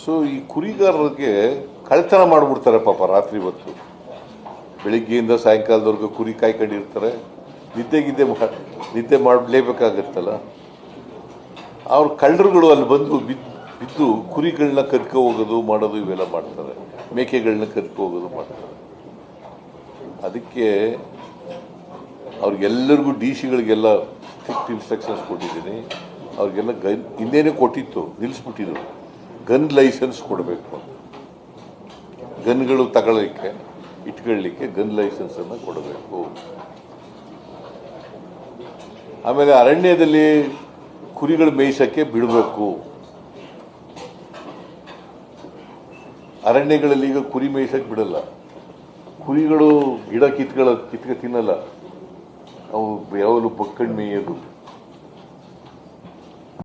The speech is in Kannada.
ಸೊ ಈ ಕುರಿಗಾರರಿಗೆ ಕಳ್ತನ ಮಾಡಿಬಿಡ್ತಾರೆ ಪಾಪ ರಾತ್ರಿ ಹೊತ್ತು. ಬೆಳಿಗ್ಗೆಯಿಂದ ಸಾಯಂಕಾಲದವರೆಗೂ ಕುರಿ ಕಾಯ್ಕೊಂಡಿರ್ತಾರೆ. ನಿದ್ದೆ ಮಾಡಲೇಬೇಕಾಗತ್ತಲ್ಲ. ಅವ್ರ ಕಳ್ಳರುಗಳು ಅಲ್ಲಿ ಬಂದು ಬಿದ್ದು ಕುರಿಗಳನ್ನ ಕದ್ಕೊ ಹೋಗೋದು ಮಾಡೋದು ಇವೆಲ್ಲ ಮಾಡ್ತಾರೆ. ಮೇಕೆಗಳನ್ನ ಕದ್ಕೊ ಹೋಗೋದು ಮಾಡ್ತಾರೆ. ಅದಕ್ಕೆ ಅವ್ರಿಗೆಲ್ಲರಿಗೂ ಡಿಸಿಗಳಿಗೆಲ್ಲ ಸ್ಟ್ರಿಕ್ಟ್ ಇನ್ಸ್ಟ್ರಕ್ಷನ್ಸ್ ಕೊಟ್ಟಿದ್ದೀನಿ. ಅವ್ರಿಗೆಲ್ಲ ಇನ್ನೇನೇ ಕೊಟ್ಟಿತ್ತು, ನಿಲ್ಲಿಸ್ಬಿಟ್ಟಿದ್ರು. ಗನ್ ಲೈಸೆನ್ಸ್ ಕೊಡಬೇಕು. ಗನ್ಗಳು ತಗೊಳ್ಳಿಕ್ಕೆ ಇಟ್ಕೊಳ್ಳಿಕ್ಕೆ ಗನ್ ಲೈಸೆನ್ಸನ್ನು ಕೊಡಬೇಕು. ಆಮೇಲೆ ಅರಣ್ಯದಲ್ಲಿ ಕುರಿಗಳು ಮೇಯಿಸೋಕ್ಕೆ ಬಿಡಬೇಕು. ಅರಣ್ಯಗಳಲ್ಲಿ ಈಗ ಕುರಿ ಮೇಯಿಸಕ್ಕೆ ಬಿಡಲ್ಲ. ಕುರಿಗಳು ಗಿಡ ಕಿತ್ಕ ತಿನ್ನಲ್ಲ. ಅವು ಯಾವಾಗಲೂ ಬಕ್ಕಂಡು ಮೇಯೋದು.